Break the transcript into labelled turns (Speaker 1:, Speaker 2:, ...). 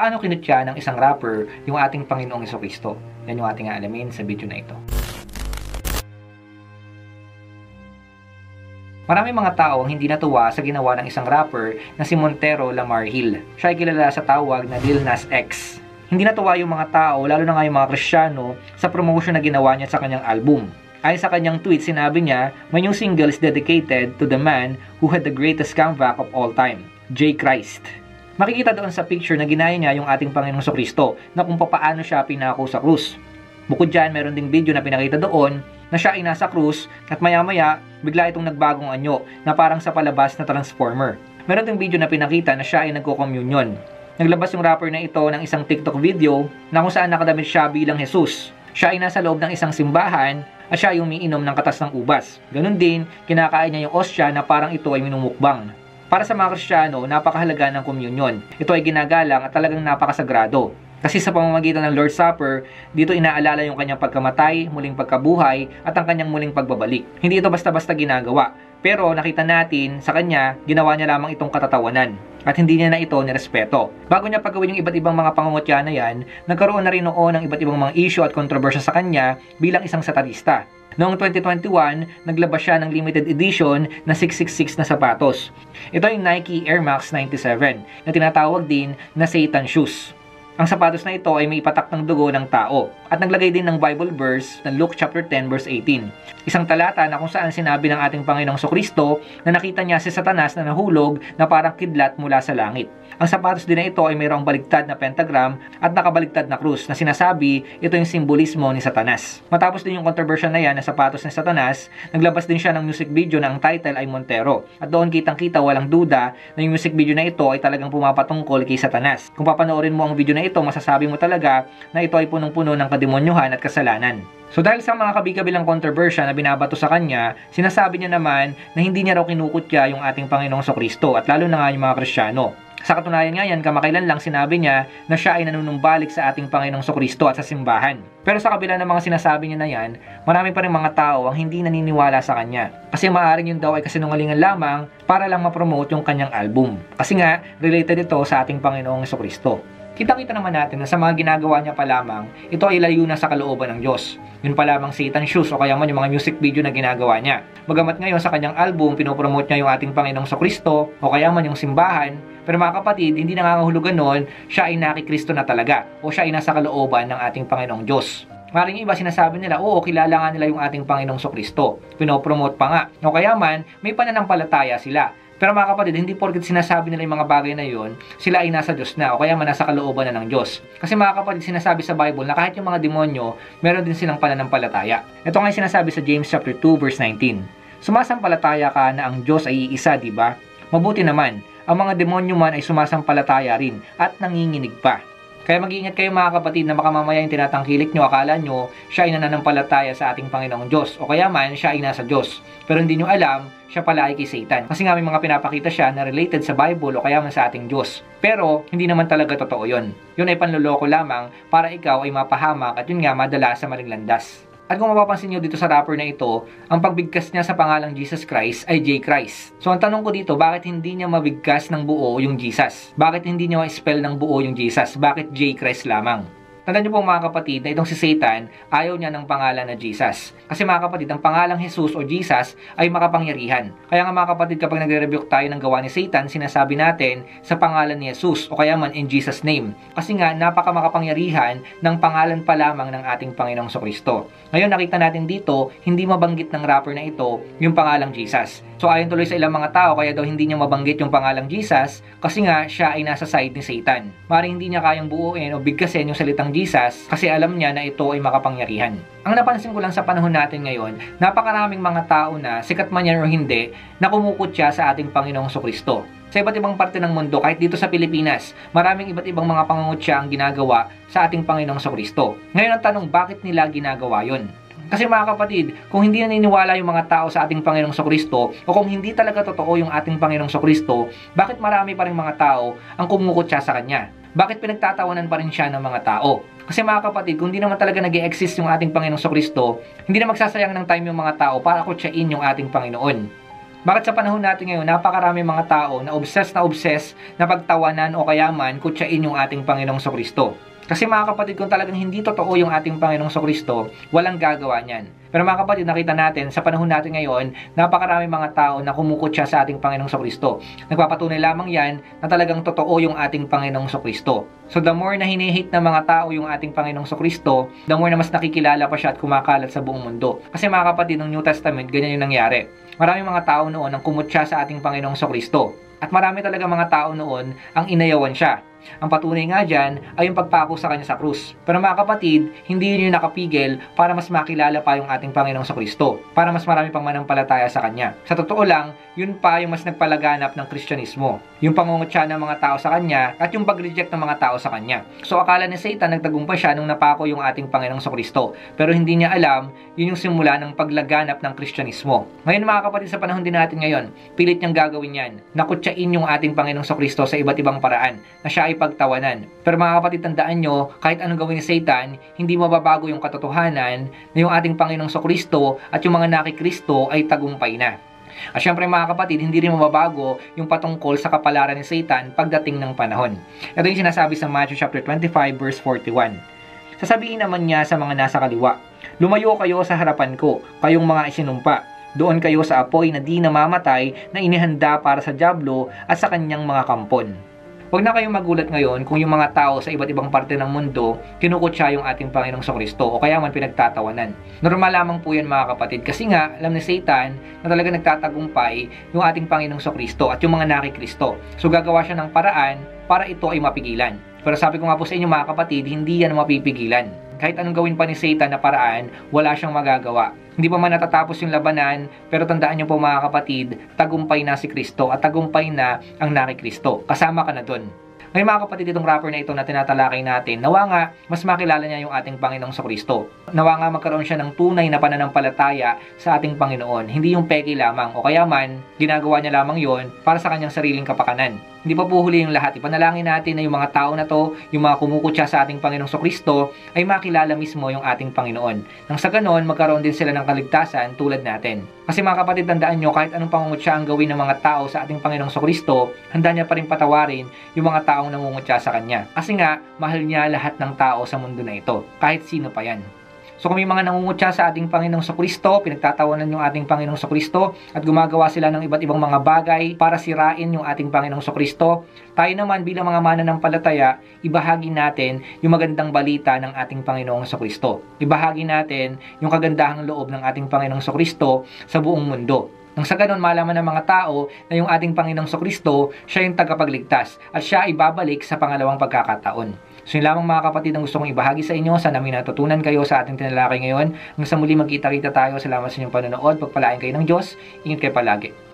Speaker 1: Paano kinutya ng isang rapper yung ating Panginoong Jesucristo? Yan yung ating aalamin sa video na ito. Maraming mga tao ang hindi natuwa sa ginawa ng isang rapper na si Montero Lamar Hill. Siya ay kilala sa tawag na Lil Nas X. Hindi natuwa yung mga tao, lalo na nga yung mga Kristiyano, sa promotion na ginawa niya sa kanyang album. Ayon sa kanyang tweet, sinabi niya, my new single is dedicated to the man who had the greatest comeback of all time, J. Christ. Makikita doon sa picture na ginaya niya yung ating Panginoong Jesucristo na kung paano siya pinako sa krus. Bukod dyan, meron ding video na pinakita doon na siya ay nasa krus at maya-maya bigla itong nagbagong anyo na parang sa palabas na transformer. Meron ding video na pinakita na siya ay nagko-communion. Naglabas yung rapper na ito ng isang TikTok video na kung saan nakadamit siya bilang Jesus. Siya ay nasa loob ng isang simbahan at siya ay umiinom ng katas ng ubas. Ganun din, kinakain niya yung osya na parang ito ay minumukbang. Para sa mga Kristiyano, napakahalaga ng communion. Ito ay ginagalang at talagang napakasagrado. Kasi sa pamamagitan ng Lord's Supper, dito inaalala yung kanyang pagkamatay, muling pagkabuhay, at ang kanyang muling pagbabalik. Hindi ito basta-basta ginagawa. Pero nakita natin sa kanya, ginawa niya lamang itong katatawanan. At hindi niya na ito nirespeto. Bago niya pagawin yung iba't ibang mga pangungutya na yan, nagkaroon na rin noon ng iba't ibang mga issue at kontrobersya sa kanya bilang isang satanista. Noong 2021, naglabas siya ng limited edition na 666 na sapatos. Ito yung Nike Air Max 97 na tinatawag din na Satan Shoes. Ang sapatos na ito ay may ipatak ng dugo ng tao at naglagay din ng Bible verse ng Luke chapter 10 verse 18. Isang talata na kung saan sinabi ng ating Panginoong Jesucristo na nakita niya si Satanas na nahulog na parang kidlat mula sa langit. Ang sapatos din na ito ay mayroong baligtad na pentagram at nakabaligtad na krus na sinasabi ito yung simbolismo ni Satanas. Matapos din yung controversy na yan na sapatos ni Satanas, naglabas din siya ng music video na ang title ay Montero. At doon kitang-kita walang duda na yung music video na ito ay talagang pumapatungkol kay Satanas. Kung papanoorin mo ang video na ito, masasabi mo talaga na ito ay punong-puno ng kademonyuhan at kasalanan. So dahil sa mga kabi-kabilang kontrobersya na binabato sa kanya, sinasabi niya naman na hindi niya raw kinukutya yung ating Panginoong Jesucristo at lalo na nga yung mga Kristiyano. Sa katunayan nga yan, kamakailan lang sinabi niya na siya ay nanunumbalik sa ating Panginoong Jesucristo at sa simbahan. Pero sa kabila ng mga sinasabi niya na yan, marami pa rin mga tao ang hindi naniniwala sa kanya. Kasi maaaring yun daw ay kasinungalingan lamang para lang ma-promote yung kanyang album. Kasi nga, related ito sa ating Panginoong Jesucristo. Kitang-kita naman natin na sa mga ginagawa niya pa lamang, ito ay layo na sa kalooban ng Diyos. Yun pa lamang Satan Shoes o kaya man yung mga music video na ginagawa niya. Bagamat ngayon sa kanyang album, pinopromote niya yung ating Panginoong Jesucristo o kaya man yung simbahan, pero mga kapatid, hindi nangangahulugan nun, siya ay nakikristo na talaga o siya ay nasa kalooban ng ating Panginoong Diyos. Maring iba sinasabi nila, oo, kilala nga nila yung ating Panginoong Jesucristo. Pinopromote pa nga. O kaya man, may pananampalataya sila. Pero mga kapatid, hindi porket sinasabi nila yung mga bagay na yun, sila ay nasa Diyos na o kaya man nasa kalooban na ng Diyos. Kasi mga kapatid, sinasabi sa Bible na kahit yung mga demonyo, meron din silang pananampalataya. Ito nga yung sinasabi sa James chapter 2 verse 19. Sumasampalataya ka na ang Diyos ay iisa, di ba? Mabuti naman, ang mga demonyo man ay sumasampalataya rin at nanginginig pa. Kaya mag-iingat kayo mga kapatid na baka mamaya yung tinatangkilik nyo, akala nyo siya ay nananampalataya sa ating Panginoong Diyos o kaya man siya ay nasa Diyos. Pero hindi nyo alam, siya pala ay kay Satan. Kasi nga may mga pinapakita siya na related sa Bible o kaya man sa ating Diyos. Pero hindi naman talaga totoo yun. Yun ay panloloko lamang para ikaw ay mapahamak at yun nga madala sa maling landas. At kung mapapansin nyo dito sa rapper na ito, ang pagbigkas niya sa pangalang Jesus Christ ay J. Christ. So ang tanong ko dito, bakit hindi niya mabigkas ng buo yung Jesus? Bakit hindi niya ma-spell ng buo yung Jesus? Bakit J. Christ lamang? Tandaan niyo po mga kapatid na itong si Satan, ayaw niya ng pangalan na Jesus. Kasi mga kapatid, ang pangalang Jesus o Jesus ay makapangyarihan. Kaya nga mga kapatid, kapag nagre-rebuke tayo ng gawa ni Satan, sinasabi natin sa pangalan ni Jesus o kaya man in Jesus' name. Kasi nga, napakamakapangyarihan ng pangalan pa lamang ng ating Panginoong Jesucristo. Ngayon nakita natin dito, hindi mabanggit ng rapper na ito yung pangalang Jesus. So ayon tuloy sa ilang mga tao, kaya daw hindi niya mabanggit yung pangalang Jesus kasi nga siya ay nasa side ni Satan. Maring hindi niya kayang buuin o bigkasin yung salitang Jesus kasi alam niya na ito ay makapangyarihan. Ang napansin ko lang sa panahon natin ngayon, napakaraming mga tao na sikat man yan o hindi, na kumukutya sa ating Panginoong Jesucristo. Sa iba't ibang parte ng mundo, kahit dito sa Pilipinas, maraming iba't ibang mga pangungutya ang ginagawa sa ating Panginoong Jesucristo. Ngayon ang tanong, bakit nila ginagawa yon? Kasi mga kapatid, kung hindi naniniwala yung mga tao sa ating Panginoong Jesucristo o kung hindi talaga totoo yung ating Panginoong Jesucristo, bakit marami pa rin mga tao ang kumukutya sa Kanya? Bakit pinagtatawanan pa rin siya ng mga tao? Kasi mga kapatid, kung hindi naman talaga nag-e-exist yung ating Panginoong Jesucristo, hindi na magsasayang ng time yung mga tao para kutsain yung ating Panginoon. Bakit sa panahon natin ngayon, napakarami mga tao na obsessed na pagtawanan o kayaman kutsain yung ating Panginoong Kristo. Kasi mga kapatid, kung talagang hindi totoo yung ating Panginoong Kristo, walang gagawa niyan. Pero mga kapatid, nakita natin sa panahon natin ngayon, napakarami mga tao na kumukutsa sa ating Panginoong Kristo. Nagpapatunay lamang yan na talagang totoo yung ating Panginoong Kristo. So the more na hinihate ng mga tao yung ating Panginoong Kristo, the more na mas nakikilala pa siya at kumakalat sa buong mundo. Kasi mga kapatid, ng New Testament, ganyan yung nangyari. Maraming mga tao noon ang kumutsa sa ating Panginoong Kristo. At marami talaga mga tao noon ang inayawan siya. Ang patunay nga dyan ay yung pagpako sa kanya sa krus. Pero mga kapatid, hindi yun yung nakapigil para mas makilala pa yung ating Panginoong Kristo. Para mas marami pang manampalataya sa kanya. Sa totoo lang, yun pa yung mas nagpalaganap ng Kristyanismo. Yung pangungutya ng mga tao sa kanya at yung pag-reject ng mga tao sa kanya. So akala ni Satan nagtagumpay siya nung napako yung ating Panginoong Kristo. Pero hindi niya alam, yun yung simula ng paglaganap ng Kristyanismo. Ngayon mga kapatid, sa panahon din natin ngayon, pilit niyang gagawin yan. Nakutsain yung ating Panginoong Kristo sa iba't ibang paraan na siya ay pagtawanan. Pero mga kapatid, tandaan nyo, kahit anong gawin ni Satan, hindi mababago yung katotohanan na yung ating Panginoong Kristo at yung mga nakikristo ay tagumpay na. At syempre mga kapatid, hindi rin mababago yung patungkol sa kapalaran ni Satan pagdating ng panahon. Ito yung sinasabi sa Matthew chapter 25 verse 41. Sasabihin naman niya sa mga nasa kaliwa, "Lumayo kayo sa harapan ko, kayong mga isinumpa. Doon kayo sa apoy na di namamatay na inihanda para sa dyablo at sa kanyang mga kampon." Huwag na kayong magulat ngayon kung yung mga tao sa iba't ibang parte ng mundo kinukutsa yung ating Panginoong Kristo o kaya man pinagtatawanan. Normal lamang po yan mga kapatid kasi nga alam ni Satan na talaga nagtatagumpay yung ating Panginoong Kristo at yung mga nakikristo. So gagawa siya ng paraan para ito ay mapigilan. Pero sabi ko nga po sa inyo mga kapatid, hindi yan mapipigilan. Kahit anong gawin pa ni Satan na paraan, wala siyang magagawa. Hindi pa man natatapos yung labanan, pero tandaan niyo po mga kapatid, tagumpay na si Kristo at tagumpay na ang nakikristo. Kasama ka na dun. Ngayon mga kapatid, itong rapper na ito na tinatalakay natin, nawa nga mas makilala niya yung ating Panginoong Kristo. Nawa nga magkaroon siya ng tunay na pananampalataya sa ating Panginoon. Hindi yung peke lamang o kaya man, ginagawa niya lamang yon para sa kanyang sariling kapakanan. Hindi pa po huli yung lahat. Ipanalangin natin na yung mga tao na to, yung mga kumukutsa sa ating Panginoong Kristo, ay makilala mismo yung ating Panginoon. Nang sa ganon, magkaroon din sila ng kaligtasan tulad natin. Kasi mga kapatid, tandaan nyo, kahit anong pangungutya ang gawin ng mga tao sa ating Panginoong Kristo, handa niya pa rin patawarin yung mga taong nangungutya sa Kanya. Kasi nga, mahal niya lahat ng tao sa mundo na ito. Kahit sino pa yan. So kung may mga nangungutya sa ating Panginoong Kristo, pinagtatawanan yung ating Panginoong Kristo at gumagawa sila ng iba't ibang mga bagay para sirain yung ating Panginoong Kristo, tayo naman bilang mga mananampalataya, ibahagi natin yung magandang balita ng ating Panginoong Kristo. Ibahagi natin yung kagandahang loob ng ating Panginoong Kristo sa buong mundo. Nang sa ganon, malaman ng mga tao na yung ating Panginoong Kristo, siya yung tagapagligtas at siya ay babalik sa pangalawang pagkakataon. So yun lamang mga kapatid ang gusto kong ibahagi sa inyo. Sana may natutunan kayo sa ating tinalakay ngayon. Hanggang sa muli magkita-kita tayo. Salamat sa inyong panonood. Pagpalain kayo ng Diyos. Ingat kayo palagi.